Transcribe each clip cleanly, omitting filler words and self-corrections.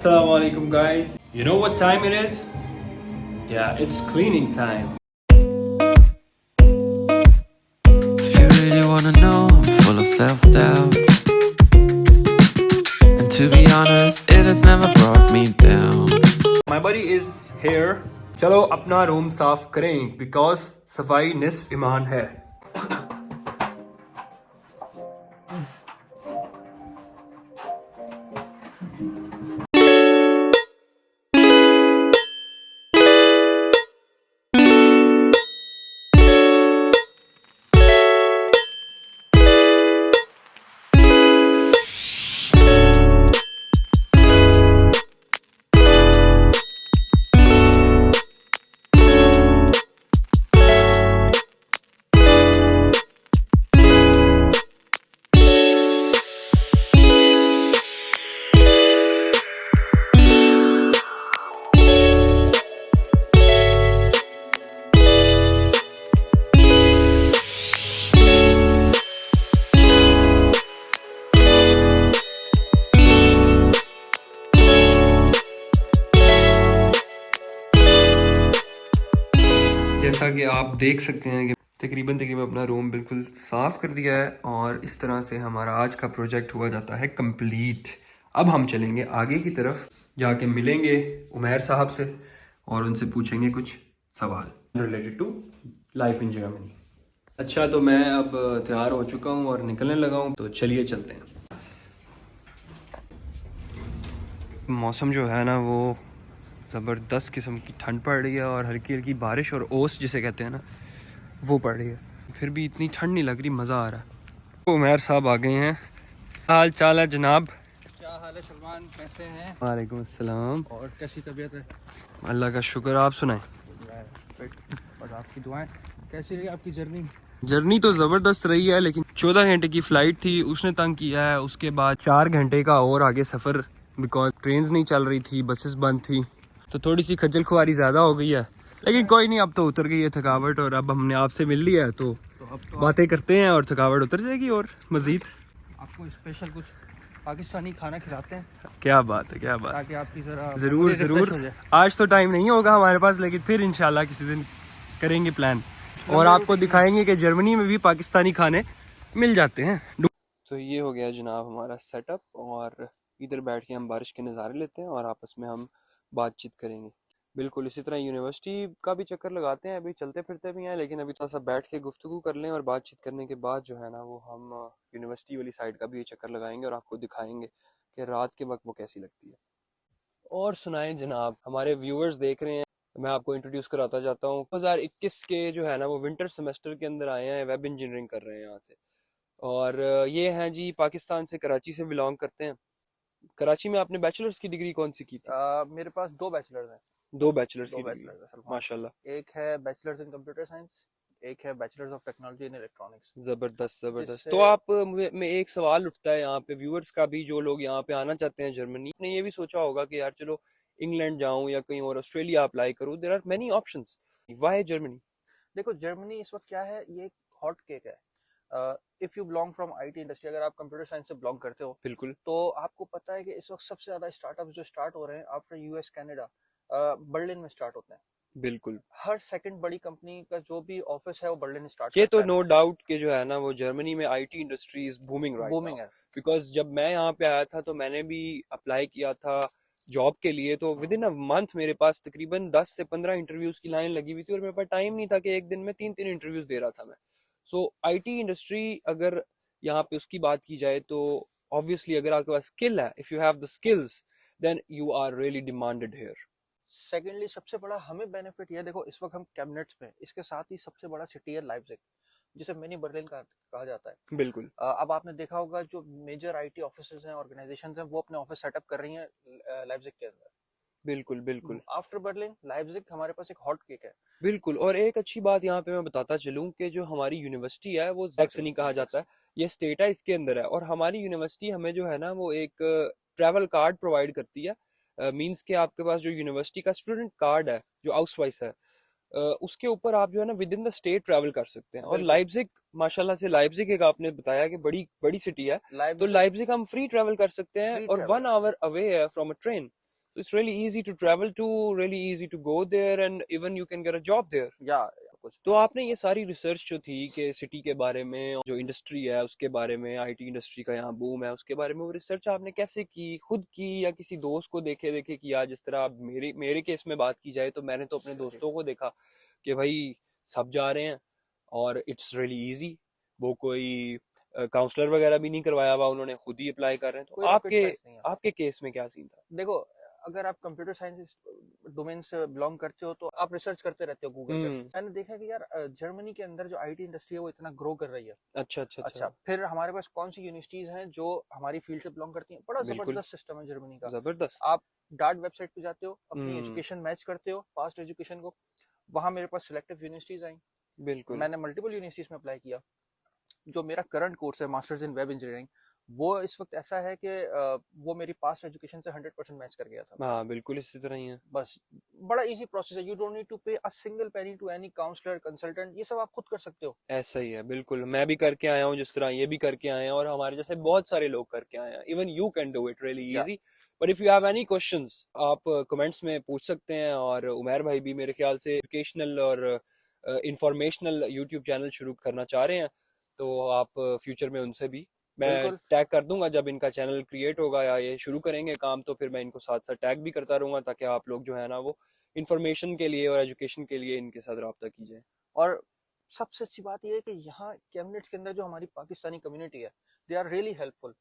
Assalamu alaikum guys. You know what time it is? Yeah, it's cleaning time. If you really wanna know, I'm full of self-doubt. And to be honest, it has never brought me down. My buddy is here. चलो अपना room साफ करें because सफाई निस्फ ईमान है. जैसा कि आप देख सकते हैं कि तकरीबन अपना रूम बिल्कुल साफ़ कर दिया है और इस तरह से हमारा आज का प्रोजेक्ट हुआ जाता है कंप्लीट. अब हम चलेंगे आगे की तरफ, जाके मिलेंगे उमैर साहब से और उनसे पूछेंगे कुछ सवाल related to life in Germany. अच्छा, तो मैं अब तैयार हो चुका हूँ और निकलने लगा हूँ, तो चलिए चलते हैं. मौसम जो है ना वो ज़बरदस्त किस्म की ठंड पड़ रही है और हल्की हल्की बारिश और ओस जिसे कहते हैं ना वो पड़ रही है. फिर भी इतनी ठंड नहीं लग रही, मज़ा आ रहा है. उमैर साहब आ गए हैं. हाल चाल है जनाब? क्या हाल है सलमान, कैसे हैं? वालेकुम अस्सलाम. और कैसी तबीयत है? अल्लाह का शुक्र, आप सुनाएं. बस आपकी दुआएं. कैसी रही आपकी जर्नी? जर्नी तो ज़बरदस्त रही है, लेकिन 14 घंटे की फ़्लाइट थी, उसने तंग किया है. उसके बाद 4 घंटे का और आगे सफ़र, बिकॉज ट्रेन्स नहीं चल रही थी, बसेस बंद थी, तो थोड़ी सी खज्जल खुआरी ज़्यादा हो गई है. लेकिन कोई नहीं, अब तो उतर गई है थकावट और अब हमने आपसे मिल लिया है, तो अब तो बातें करते हैं और थकावट उतर जाएगी. और मज़ीद आपको स्पेशल कुछ पाकिस्तानी खाना खिलाते हैं क्या बात है, क्या बात. ताकि आपकी ज़रा ज़रूर ज़रूर. आज तो टाइम नहीं होगा हमारे पास, लेकिन फिर इंशाल्लाह किसी दिन करेंगे प्लान और आपको दिखाएंगे कि जर्मनी में भी पाकिस्तानी खाने मिल जाते हैं. तो ये हो गया जनाब हमारा सेटअप और इधर बैठ के हम बारिश के नज़ारे लेते हैं और आपस में हम बातचीत करेंगे. बिल्कुल इसी तरह यूनिवर्सिटी का भी चक्कर लगाते हैं, अभी चलते फिरते भी हैं, लेकिन अभी थोड़ा सा बैठ के गुफ्तगू कर लें और बातचीत करने के बाद जो है ना वो हम यूनिवर्सिटी वाली साइड का भी चक्कर लगाएंगे और आपको दिखाएंगे कि रात के वक्त वो कैसी लगती है. और सुनाएं जनाब, हमारे व्यूअर्स देख रहे हैं, मैं आपको इंट्रोड्यूस कराता जाता हूँ. 2021 के जो है ना वो विंटर सेमेस्टर के अंदर आए हैं, वेब इंजीनियरिंग कर रहे हैं यहाँ से. और ये हैं जी पाकिस्तान से, कराची से बिलोंग करते हैं. कराची में आपने बैचलर्स की डिग्री कौन सी की थी? मेरे पास 2 बैचलर्स हैं. 2 बैचलर्स की डिग्री, बैचलर्स है सलमान. माशाल्लाह. एक है बैचलर्स इन कंप्यूटर साइंस, एक है bachelors of technology in electronics. जबरदस्त जबरदस्त. जिससे तो आप में एक सवाल उठता है यहाँ पे व्यूअर्स का भी, जो लोग यहाँ पे आना चाहते हैं जर्मनी, ने ये भी सोचा होगा कि यार चलो इंग्लैंड जाऊं या कहीं और ऑस्ट्रेलिया अप्लाई करूं. There are many options, why Germany? देखो जर्मनी इस वक्त क्या है, ये एक हॉट केक है. If you belong from IT industry, अगर आप कंप्यूटर साइंस से बिलोंग करते हो बिल्कुल. तो आपको पता है कि इस वक्त सबसे ज्यादा स्टार्टअप जो स्टार्ट हो रहे हैं आफ्टर यूएस कनाडा, बर्लिन में स्टार्ट होते हैं. बिल्कुल. हर सेकंड बड़ी कंपनी का जो भी ऑफिस है वो बर्लिन स्टार्ट ये करता तो है. नो डाउट कि जो है ना वो जर्मनी में IT industry is booming right booming है. बिकॉज जब मैं यहाँ पे आया था तो मैंने भी अप्लाई किया था जॉब के लिए, तो विद इन अ मंथ मेरे पास तकरीबन 10 से 15 इंटरव्यूज की लाइन लगी हुई थी और मेरे पास टाइम नहीं था कि एक दिन में 3 इंटरव्यूज दे रहा था मैं. सो आईटी इंडस्ट्री अगर यहाँ पे उसकी बात की जाए तो ऑब्वियसली अगर आपके पास स्किल है, if you have the skills then you are really demanded here. Secondly सबसे बड़ा हमें बेनिफिट ये देखो, इस वक्त हम कैबिनेट्स में, इसके साथ ही सबसे बड़ा सिटी है लाइप्जिग, जिसे मिनी बर्लिन कहा जाता है. बिल्कुल. अब आपने देखा होगा जो मेजर आईटी ऑफिसेज हैं, ऑर्गेनाइजेशंस हैं, वो अपने ऑफिस सेटअप कर रही हैं लाइप्जिग के अंदर. बिल्कुल बिल्कुल. आफ्टर बर्लिन लाइप्जिग हमारे पास एक हॉट केक है. बिल्कुल. और एक अच्छी बात यहाँ पे मैं बताता चलूँ कि जो हमारी यूनिवर्सिटी है वो जैक्सनी कहा जाता है, ये स्टेट है इसके अंदर है, और हमारी यूनिवर्सिटी हमें जो है ना वो एक ट्रैवल कार्ड प्रोवाइड करती है. मींस के आपके पास जो यूनिवर्सिटी का स्टूडेंट कार्ड है, जो आउसवाइस है, उसके ऊपर आप जो है ना with in the state travel कर सकते हैं. और लाइप्जिग माशाल्लाह से, लाइप्जिग एक आपने बताया कि बड़ी बड़ी सिटी है, तो लाइप्जिग हम फ्री ट्रैवल कर सकते हैं और 1 आवर अवे है from a train. So it's really easy to travel to, really easy to go there, and even you can get a job there. या कुछ तो आपने ये सारी रिसर्च जो थी कि सिटी के बारे में, जो इंडस्ट्री है उसके बारे में, आईटी इंडस्ट्री का यहाँ बूम है उसके बारे में, वो रिसर्च आपने कैसे की? खुद की या किसी दोस्त को देखे देखे किया? जिस तरह अब मेरे केस में बात की जाए तो मैंने तो अपने दोस्तों को देखा कि भाई सब जा रहे हैं और इट्स रियली इजी। वो कोई काउंसलर वगैरह भी नहीं करवाया हुआ, उन्होंने खुद ही अप्लाई कर रहे हैं। तो कोई रॉकेट आपके साइंस नहीं है। आपके केस में क्या सीन था? देखो, अगर आप कंप्यूटर साइंस डोमेन से बिलोंग करते हो तो आप रिसर्च करते रहते हो गूगल पे। मैंने देखा कि यार जर्मनी के अंदर जो आईटी इंडस्ट्री है वो इतना ग्रो कर रही है। अच्छा अच्छा अच्छा, फिर हमारे पास कौन सी यूनिवर्सिटीज हैं जो हमारी फील्ड से बिलोंग करती हैं? बड़ा बिल्कुल। जबरदस्त सिस्टम है जर्मनी का। जबरदस्त। आप डार्ट वेबसाइट पे जाते हो, अपनी एजुकेशन मैच करते हो, पास्ट एजुकेशन को, वहां मेरे पास सिलेक्टिव यूनिवर्सिटीज आई। बिल्कुल। मैंने मल्टीपल यूनिवर्सिटीज में अप्लाई किया। जो मेरा करंट कोर्स है मास्टर्स इन वेब इंजीनियरिंग, वो इस वक्त ऐसा है कि वो मेरी पास्ट एजुकेशन से 100% मैच कर गया था। हाँ बिल्कुल इसी तरह ही है। बस बड़ा इजी प्रोसेस है। You don't need to pay a single penny to any counsellor, consultant, ये सब आप खुद कर सकते हो। ऐसा ही है बिल्कुल, मैं भी करके आया हूँ जिस तरह ये भी करके आए हैं, और हमारे जैसे बहुत सारे लोग करके आए हैं। Even you can do it really Yeah. Easy. But if you have any questions आप कमेंट्स में पूछ सकते हैं। और उमर भाई भी मेरे ख्याल से एजुकेशनल और इंफॉर्मेशनल यूट्यूब चैनल शुरू करना चाह रहे हैं, तो आप फ्यूचर में उनसे भी मैं बिल्कुल। टैग कर दूंगा। जब इनका चैनल क्रिएट होगा या ये शुरू करेंगे काम, तो फिर मैं इनको साथ साथ टैग भी करता रहूंगा, ताकि आप लोग जो है ना वो इन्फॉर्मेशन के लिए और एजुकेशन के लिए इनके साथ रब्ता कीजिए। और सबसे अच्छी बात यह है कि यहाँ कैमनेट्स के अंदर जो हमारी पाकिस्तानी कम्युनिटी है, दे आर रियली हेल्पफुल।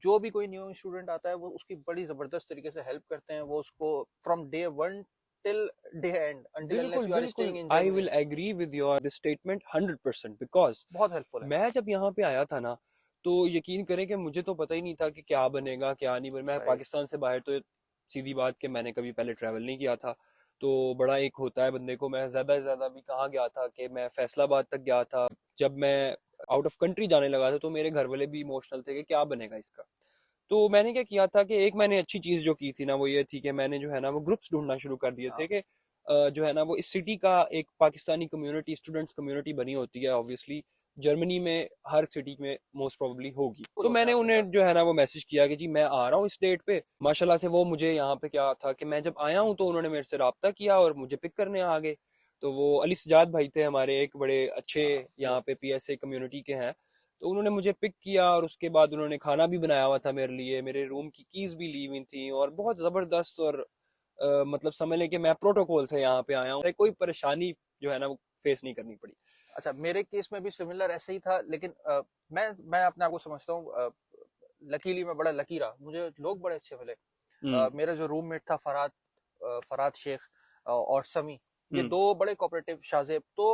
जो भी कोई न्यू स्टूडेंट आता है वो उसकी बड़ी जबरदस्त तरीके से हेल्प करते हैं। वो उसको from day 1 till day end, until unless you are staying in I Germany। will agree with your this statement 100% because बहुत हेल्पफुल है। मैं जब यहाँ पे आया था ना, तो यकीन करें कि मुझे तो पता ही नहीं था कि क्या बनेगा क्या नहीं बनेगा। मैं Right। पाकिस्तान से बाहर तो सीधी बात कि मैंने कभी पहले ट्रैवल नहीं किया था, तो बड़ा एक होता है बंदे को। मैं ज्यादा से ज्यादा भी कहाँ गया था कि मैं फैसलाबाद तक गया था। जब मैं आउट ऑफ कंट्री जाने लगा था तो मेरे घर वाले भी इमोशनल थे कि क्या बनेगा इसका। तो मैंने क्या किया था कि एक मैंने अच्छी चीज जो की थी ना, वो ये थी कि मैंने जो है ना वो ग्रुप्स ढूंढना शुरू कर दिए थे कि जो है ना वो इस सिटी का एक पाकिस्तानी कम्युनिटी, स्टूडेंट्स कम्युनिटी बनी होती है ऑब्वियसली। जर्मनी में हर सिटी में मोस्ट प्रोबेबली होगी। तो मैंने उन्हें जो है ना वो मैसेज किया कि जी मैं आ रहा हूँ इस डेट पे। माशाल्लाह से वो मुझे यहाँ पे क्या था कि मैं जब आया हूँ तो उन्होंने मेरे से रब्ता किया और मुझे पिक करने आ गए। तो वो अली सजाद भाई थे हमारे, एक बड़े अच्छे यहाँ पे पीएसए कम्युनिटी के हैं। तो उन्होंने मुझे पिक किया और उसके बाद उन्होंने खाना भी बनाया हुआ था मेरे लिए, मेरे रूम की कीज भी ली हुई थी, और बहुत जबरदस्त। और मतलब समझ लें कि मैं प्रोटोकॉल से यहाँ पे आया हूँ, कोई परेशानी जो है ना वो फेस नहीं करनी पड़ी। अच्छा, मेरे केस में भी सिमिलर ऐसे ही था, लेकिन मैं अपने आप को समझता हूँ लकीली मैं बड़ा लकी रहा। मुझे लोग बड़े अच्छे मिले। मेरा जो रूममेट था फराद शेख और समी, ये दो बड़े कोऑपरेटिव। शाजेब तो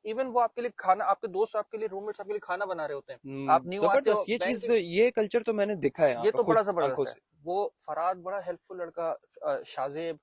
इवन वो आपके लिए खाना, आपके दोस्त आपके लिए, रूममेट्स आपके लिए खाना बना रहे होते हैं। आप न्यू आते हो, जबरदस्त। ये चीज ये कल्चर तो मैंने देखा है ये तो बड़ा आंखों जबरदस्त से। है। वो फराद बड़ा हेल्पफुल लड़का, शाजेब,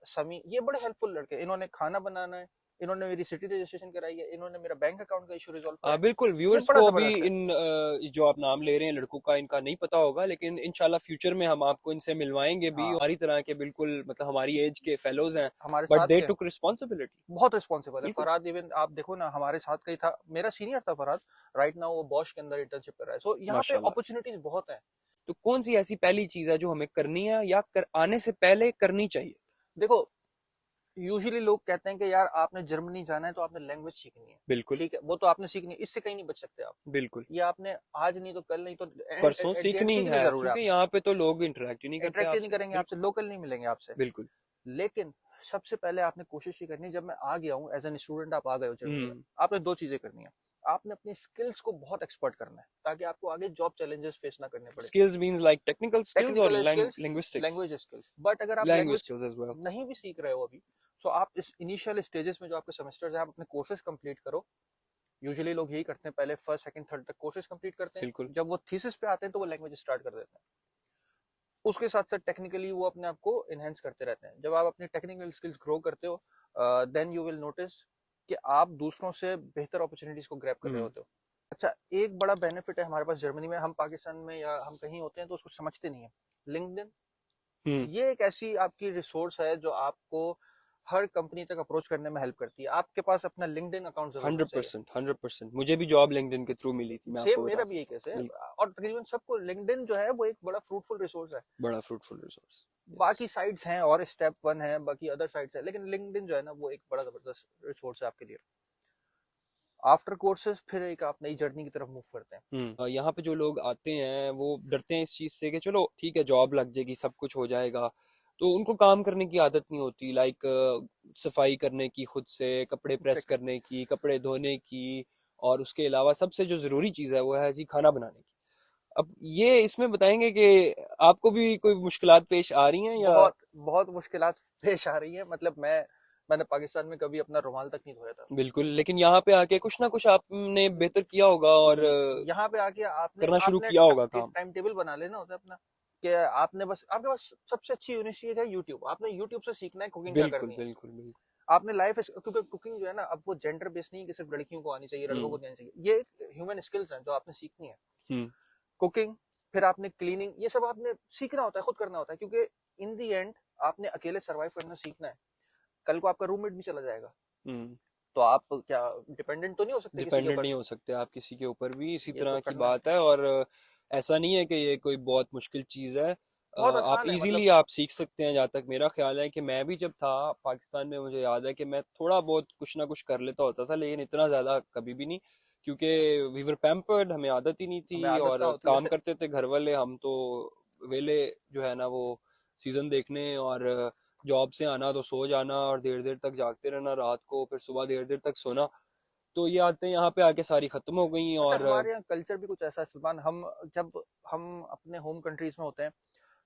समी, ये बड़े हेल्पफुल लड़के। इन्होंने खाना बनाना है, इन्होंने मेरी सिटी रजिस्ट्रेशन कराई है, इन्होंने मेरा बैंक अकाउंट का इशू रिजॉल्व किया है। बिल्कुल। व्यूअर्स बड़ा को अभी जबरदस्त है। इन जो आप नाम ले रहे हैं लड़कों का, इनका नहीं पता होगा, लेकिन इंशाल्लाह फ्यूचर में हम आपको इनसे मिलवाएंगे भी। हाँ। हमारी तरह के बिल्कुल मतलब हमारी एज के फेलोज हैं, हमारे बट साथ दे के टुक रिस्पांसिबिलिटी। बहुत रिस्पॉन्सिबल है बिल्कुल। फराद। इवन आप देखो ना, हमारे साथ का ही था, मेरा सीनियर था फराद। राइट नाउ वो बॉश के अंदर इंटर्नशिप कर रहा है। सो यहाँ पे माशाल्लाह। अपॉर्चुनिटीज बहुत हैं। तो कौन सी ऐसी पहली चीज है जो हमें करनी है या आने से पहले करनी चाहिए? देखो, यूजुअली लोग कहते हैं कि यार आपने जर्मनी जाना है तो आपने लैंग्वेज सीखनी है। बिल्कुल। ठीक है, वो तो आपने सीखनी है, इससे कहीं नहीं बच सकते आप। बिल्कुल। ये आपने आज नहीं तो कल नहीं तो परसों सीखनी है, जरूर है। क्योंकि यहाँ पे तो लोग इंटरेक्ट ही नहीं करते इंटरेक्ट नहीं आपसे। करेंगे आपसे, लोकल नहीं मिलेंगे आपसे। बिल्कुल। लेकिन सबसे पहले आपने कोशिश ही करनी है, जब मैं आ गया हूँ एज एन स्टूडेंट, आप आ गए हो जर्मनी में, आपने दो चीजें करनी है। आपने अपनी स्किल्स को बहुत एक्सपर्ट करना है, ताकि आपको आगे जॉब चैलेंजेस फेस ना करने पड़े। Skills means like technical skills और लिंग्विस्टिक्स? Language skills. बट अगर आप language language skills as well. नहीं भी सीख रहे हो अभी, तो आप इस इनिशियल स्टेजेस में जो आपके सेमेस्टर्स है, आप अपने कोर्सेज कंप्लीट करो। यूजुअली लोग यही करते हैं, पहले फर्स्ट सेकंड थर्ड तक कोर्सेज कंप्लीट करते हैं। बिल्कुल। जब वो थीसिस पे आते हैं तो वो लैंग्वेज स्टार्ट कर देते हैं। उसके साथ साथ टेक्निकली वो अपने आप को इनहेंस करते रहते हैं। जब आप अपनी टेक्निकल स्किल्स ग्रो करते हो, देन यू विल नोटिस कि आप दूसरों से बेहतर अपॉर्चुनिटीज को ग्रैब कर रहे होते हो। अच्छा, एक बड़ा बेनिफिट है हमारे पास जर्मनी में। हम पाकिस्तान में या हम कहीं होते हैं तो उसको समझते नहीं है। लिंक्डइन, ये एक ऐसी आपकी रिसोर्स है जो आपको हर कंपनी तक अप्रोच करने में हेल्प करती है। आपके पास अपना लिंक्डइन अकाउंट जरूर होना चाहिए। 100%। मुझे भी जॉब लिंक्डइन के थ्रू मिली थी, मैं सेम आपको मेरा बता भी यही सकता केस है। हूँ। बिल्कुल, और तकरीबन सबको लिंक्डइन जो है वो एक बड़ा फ्रूटफुल रिसोर्स है। बड़ा फ्रूटफुल रिसोर्स। बाकी साइट्स हैं और स्टेप वन है, बाकी अदर साइट्स है, लेकिन लिंक्डइन जो है ना वो एक बड़ा जबरदस्त रिसोर्स है आपके लिए। आफ्टर कोर्सेज फिर एक आप नई जर्नी की तरफ मूव करते हैं। यहाँ पे जो लोग आते हैं वो डरते हैं इस चीज से कि चलो ठीक है जॉब लग जाएगी, सब कुछ हो जाएगा, तो उनको काम करने की आदत नहीं होती। लाइक सफाई करने की, खुद से कपड़े प्रेस Exactly. करने की, कपड़े धोने की, और उसके अलावा सबसे जो जरूरी चीज है वो है जी खाना बनाने की। अब ये इसमें बताएंगे कि आपको भी कोई मुश्किलात पेश आ रही हैं या? बहुत बहुत मुश्किलात पेश आ रही है। मतलब मैंने पाकिस्तान में कभी अपना रुमाल तक नहीं धोया था। बिल्कुल, लेकिन यहाँ पे आके कुछ ना कुछ आपने बेहतर किया होगा और यहाँ पे आके आपने करना शुरू आपने किया होगा एक काम। टाइम टेबल बना लेना होता है अपना, कि आपने बस आपके पास सबसे अच्छी यूनिवर्सिटी है यूट्यूब। आपने यूट्यूब से सीखना है कुकिंग क्या बिल्कुल करनी है। बिल्कुल बिल्कुल। आपने लाइफ, क्योंकि कुकिंग जो है ना अब वो जेंडर बेस्ड नहीं है कि सिर्फ लड़कियों को आनी चाहिए लड़कों को नहीं आनी चाहिए। ये ह्यूमन स्किल्स हैं जो आपने सीखनी है। हम्म कुकिंग, फिर आपने क्लीनिंग, ये सब आपने सीखना होता है, खुद करना होता है, क्योंकि इन दी एंड आपने अकेले सर्वाइव करना सीखना है। कल को आपका रूममेट भी चला जाएगा हम्म तो आप क्या डिपेंडेंट तो नहीं हो सकते किसी के डिपेंडेंट ऊपर। नहीं हो सकते आप किसी के ऊपर भी, इसी ये तो तरह की करना है। बात है। और ऐसा नहीं है कि ये कोई बहुत मुश्किल चीज़ है। बहुत आप आसान है इजीली मतलब। आप सीख सकते हैं। जहाँ तक मेरा ख्याल है कि मैं भी जब था पाकिस्तान में, मुझे याद है कि मैं थोड़ा बहुत कुछ ना कुछ कर लेता होता था, लेकिन इतना ज़्यादा कभी भी नहीं, क्योंकि वी वर पैम्पर्ड, हमें आदत ही नहीं हमें थी। आदत और क्या होती काम है। करते थे घर वाले, हम तो वेले जो है ना वो सीज़न देखने, और जॉब से आना तो सो जाना और देर देर तक जागते रहना रात को, फिर सुबह देर देर तक सोना। तो ये आदतें यहाँ पे आके सारी खत्म हो गई। अच्छा, और हमारे यहाँ कल्चर भी कुछ ऐसा है सलमान। जब हम अपने होम कंट्रीज में होते हैं,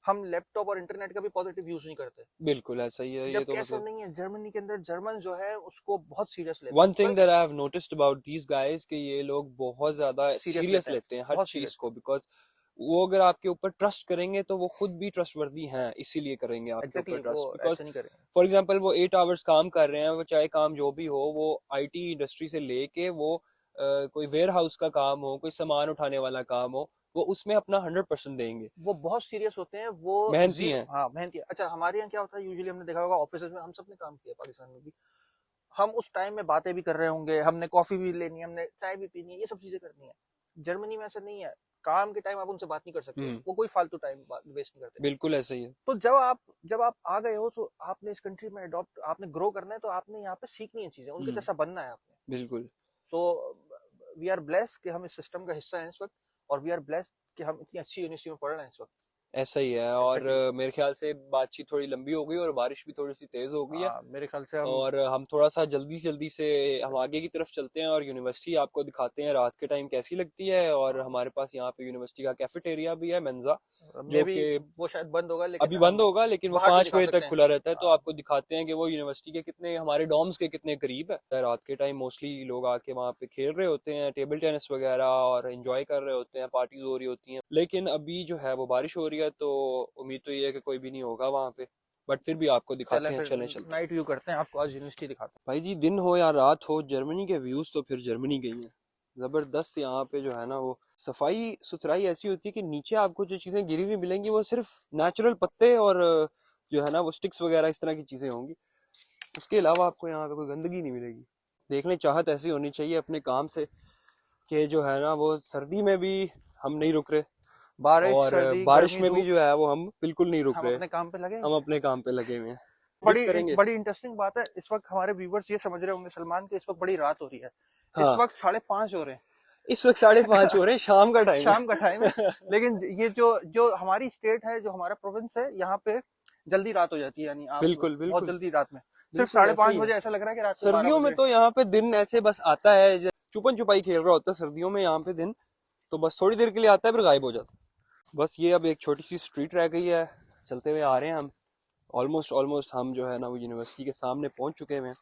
हम लैपटॉप और इंटरनेट का भी पॉजिटिव यूज नहीं करते। बिल्कुल ऐसा ही है ये जबकि तो ऐसा मतलब। नहीं है। जर्मनी के अंदर जर्मन जो है उसको बहुत सीरियस लेते वन हैं, थिंग पर that I have noticed about these guys कि ये लोग बहुत ज्यादा सीरियस सीरियस लेते हैं, लेते हैं हर बहुत चीज सीरियस। को, बिकॉज वो अगर आपके ऊपर ट्रस्ट करेंगे तो वो खुद भी ट्रस्टवर्दी हैं, इसीलिए करेंगे आपके ऊपर एग्जैक्टली, वो ट्रस्ट। बिकॉज ऐसे नहीं करेंगे। फॉर एग्जाम्पल वो 8 आवर्स काम कर रहे हैं, वो चाहे काम जो भी हो, वो आईटी इंडस्ट्री से लेके वो कोई वेयर हाउस का काम हो, कोई सामान उठाने वाला काम हो, वो उसमें अपना 100% देंगे। वो बहुत सीरियस होते हैं, वो मेहनती जीरो, हैं। हाँ मेहनती है। अच्छा, हमारे यहाँ क्या होता है, यूजुअली हमने देखा होगा ऑफिस में, हम सबने काम किया पाकिस्तान में भी, हम उस टाइम में बातें भी कर रहे होंगे, हमने कॉफी भी लेनी है, हमने चाय भी पीनी है, ये सब चीजें करनी है। जर्मनी में ऐसा नहीं है। काम के टाइम आप उनसे बात नहीं कर सकते, वो कोई फालतू टाइम वेस्ट नहीं करते। बिल्कुल ऐसा ही है। तो जब आप आ गए हो तो आपने इस कंट्री में अडॉप्ट, आपने ग्रो करना है, तो आपने यहाँ पे सीखनी है चीजें, उनके जैसा बनना है आपने। बिल्कुल। तो वी आर ब्लेस्ड कि हम इस सिस्टम का हिस्सा हैं इस वक्त, और वी आर ब्लेस्ड कि हम इतनी अच्छी यूनिवर्सिटी में पढ़ रहे हैं इस वक्त। ऐसा ही है। और एग्जैक्टली। मेरे ख्याल से बातचीत थोड़ी लंबी हो गई और बारिश भी थोड़ी सी तेज हो गई है, मेरे ख्याल से हम और हम थोड़ा सा जल्दी से हम आगे की तरफ चलते हैं और यूनिवर्सिटी आपको दिखाते हैं रात के टाइम कैसी लगती है। और हमारे पास यहाँ पे यूनिवर्सिटी का कैफेटेरिया भी है, मेंजा, मे जो भी कि वो शायद बंद होगा, लेकिन अभी हम बंद होगा, लेकिन वो बाहर से 5 दिखा बजे सकते तक हैं। खुला रहता है। तो हाँ, आपको दिखाते हैं कि वो यूनिवर्सिटी के कितने, हमारे डॉर्म्स के कितने करीब है। रात के टाइम मोस्टली लोग आके वहाँ पे खेल रहे होते हैं टेबल टेनिस वगैरह, और एंजॉय कर रहे होते हैं, पार्टीज हो रही होती हैं। लेकिन अभी जो है वो बारिश हो रही है, तो उम्मीद तो ये है कि कोई भी नहीं होगा वहाँ पे, बट फिर भी आपको चले दिखाते हैं, फिर चलें चलते हैं। नाइट व्यू करते हैं, आपको आज यूनिवर्सिटी दिखाते भाई जी, दिन हो या रात हो, जर्मनी के व्यूज तो फिर जर्मनी गई हैं। जबरदस्त। यहाँ पे जो है ना वो सफाई सुथराई ऐसी होती है कि नीचे आपको जो चीजें गिरी हुई मिलेंगी वो सिर्फ नेचुरल पत्ते और जो है ना वो स्टिक्स वगैरह इस तरह की चीजें होंगी। उसके अलावा आपको यहाँ पे कोई गंदगी नहीं मिलेगी। देख लें, चाहत ऐसी होनी चाहिए अपने काम से कि जो है ना वो सर्दी में भी हम नहीं रुक रहे, हैं। बारिश और सर्दी बारिश गर्मी में भी धूप, जो है वो हम बिल्कुल नहीं रुक हम रहे। अपने काम पे लगे हैं। हम अपने काम पे लगे हुए हैं। हिट करेंगे। बड़ी इंटरेस्टिंग बात है, इस वक्त हमारे व्यूवर्स ये समझ रहे होंगे सलमान कि इस वक्त बड़ी रात हो रही है। इस हाँ, वक्त 5:30 हो रहे हैं। इस वक्त 5:30 हो रहे हैं, शाम का टाइम शाम का टाइम है। है। लेकिन ये जो हमारी स्टेट है, जो हमारा प्रोविंस है, यहाँ पे जल्दी रात हो जाती है, यानी आप बिल्कुल बहुत बिल्कुल जल्दी रात में, सिर्फ बिल्कुल ऐसा 5:30 ही है। बजे ऐसा लग रहा है कि रात के 12 सर्दियों बज में रहे तो यहाँ पे दिन ऐसे बस आता है, छुपन छुपाई खेल रहा होता है सर्दियों में यहाँ पे दिन, तो बस थोड़ी देर के लिए आता है फिर गायब हो जाता है। बस ये अब एक छोटी सी स्ट्रीट रह गई है, चलते हुए आ रहे हैं हम। ऑलमोस्ट हम जो है ना वो यूनिवर्सिटी के सामने पहुंच चुके हैं।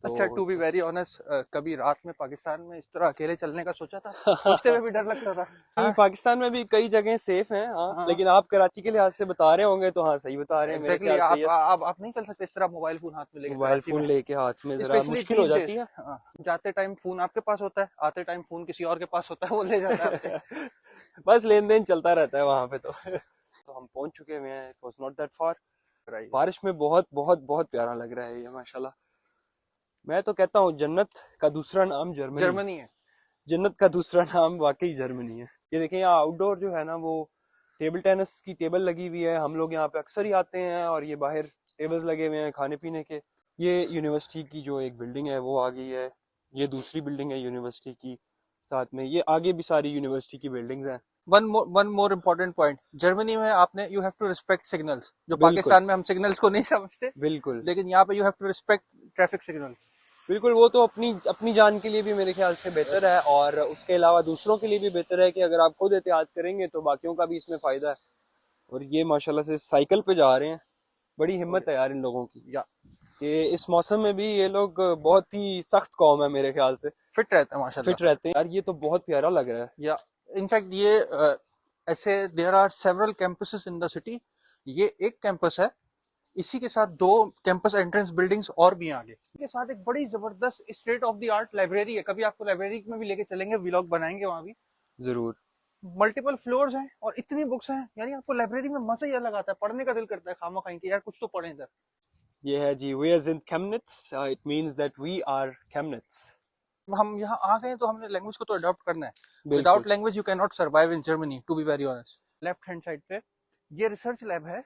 तो अच्छा, टू बी वेरी ऑनेस्ट, कभी रात में पाकिस्तान में इस तरह अकेले चलने का सोचा था? सोचते हुए भी डर लगता था। नहीं, हाँ, पाकिस्तान में भी कई जगह सेफ हैं, हाँ, हाँ, लेकिन आप कराची के लिहाज से बता रहे होंगे तो हाँ सही बता रहे हैं मेरे एग्जैक्टली। ख्याल से। यस, आप नहीं चल सकते इस तरह मोबाइल फोन हाथ में लेके मोबाइल कराची फोन में, लेके हाथ में जरा स्पेशली मुश्किल हो दीज जाती डेज। है। जाते टाइम फोन आपके पास होता है, आते टाइम फोन किसी और के पास होता है, वो ले जाता है आपसे। बस लेन देन चलता रहता है वहां पे तो हम पहुंच चुके हुए हैं। It was not that far. बारिश में बहुत बहुत बहुत प्यारा लग रहा है ये माशाल्लाह। मैं तो कहता हूँ जन्नत का दूसरा नाम जर्मनी है। जन्नत का दूसरा नाम वाकई जर्मनी है। ये देखें यहाँ आउटडोर जो है ना वो टेबल टेनिस की टेबल लगी हुई है। हम लोग यहाँ पे अक्सर ही आते हैं और ये बाहर टेबल्स लगे हुए हैं खाने पीने के। ये यूनिवर्सिटी की जो एक बिल्डिंग है वो आ गई है। ये दूसरी बिल्डिंग है यूनिवर्सिटी की, साथ में ये आगे भी सारी यूनिवर्सिटी की बिल्डिंग्स हैं। One more important point, Germany में आपने you have to respect signals. जो बिल्कुल। पाकिस्तान में हम सिग्नल्स को नहीं समझते, बिल्कुल लेकिन यहाँ पे you have to respect traffic signals. बिल्कुल, वो तो अपनी जान के लिए भी मेरे ख्याल से बेहतर है और उसके अलावा दूसरों के लिए भी बेहतर है कि अगर आप खुद एहतियात करेंगे तो बाकियों का भी इसमें फायदा है। और ये माशाल्लाह से साइकिल पे जा रहे हैं, बड़ी हिम्मत है यार इन लोगों की। या कि इस मौसम में भी ये लोग बहुत ही सख्त कौम है मेरे ख्याल से, फिट रहते हैं माशाल्लाह। फिट रहते हैं यार। ये तो बहुत प्यारा लग रहा है। या इनफैक्ट ये ऐसे there are several campuses in the city. ये एक कैंपस है, इसी के साथ 2 कैंपस एंट्रेंस बिल्डिंग्स और भी हैं आगे। इसके साथ एक बड़ी जबरदस्त state of the art library है। कभी आपको लाइब्रेरी में भी लेके चलेंगे, व्लॉग बनाएंगे वहां भी। जरूर। मल्टीपल फ्लोर्स हैं और इतनी बुक्स हैं, यानी आपको लाइब्रेरी में मजा ही अलग आता है। पढ़ने का दिल करता है खामा खाई के, यार कुछ तो पढ़ें इधर। ये है जी, we as in Chemnitz, it means that we are Chemnitz। हम यहाँ आ गए तो हमने लैंग्वेज को तो अडॉप्ट करना है। बिल्कुल। Without language you can not survive in Germany, to be very honest. Left hand side पे ये रिसर्च लैब है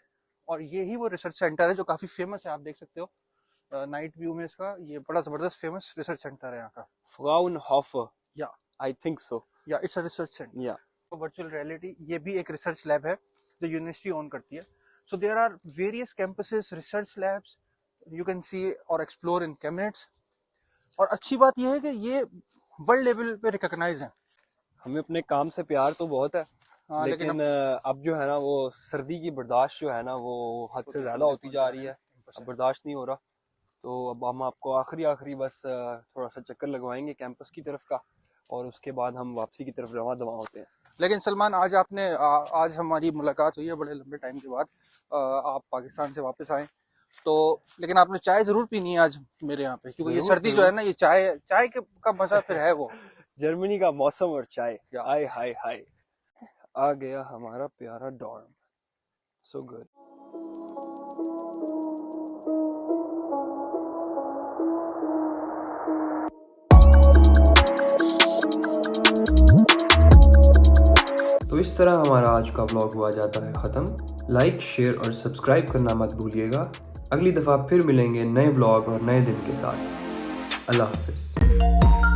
और ये ही वो रिसर्च सेंटर है जो काफी फेमस है। आप देख सकते हो नाइट व्यू में इसका, ये बड़ा जबरदस्त फेमस रिसर्च सेंटर है यहाँ का। Fraunhofer, या I think so। या इट्स अ रिसर्च सेंटर। या वर्चुअल रियलिटी, ये भी एक रिसर्च लैब है जो यूनिवर्सिटी ओन करती है। So there are various campuses, research labs you can see और एक्सप्लोर इन Chemnitz। और अच्छी बात यह है कि ये वर्ल्ड लेवल पे रिकॉग्नाइज है। हमें अपने काम से प्यार तो बहुत है, लेकिन अब जो है ना वो सर्दी की बर्दाश्त जो है ना वो हद से ज्यादा होती जा रही है। अब बर्दाश्त नहीं हो रहा, तो अब हम आपको आखिरी बस थोड़ा सा चक्कर लगवाएंगे कैंपस की तरफ का और उसके बाद हम वापसी की तरफ रवां दवा होते हैं। लेकिन सलमान, आज हमारी मुलाकात हुई है बड़े लंबे टाइम के बाद। आप पाकिस्तान से वापस आए तो, लेकिन आपने चाय जरूर पीनी है आज मेरे यहाँ पे, क्योंकि ये सर्दी जो है ना, ये चाय का मजा फिर है वो। जर्मनी का मौसम और चाय, हाय हाय हाय। आ गया हमारा प्यारा डॉर्म, सो गुड। तो इस तरह हमारा आज का व्लॉग हुआ जाता है ख़त्म। लाइक, शेयर और सब्सक्राइब करना मत भूलिएगा। अगली दफ़ा फिर मिलेंगे नए व्लॉग और नए दिन के साथ। अल्लाह हाफ़िज़।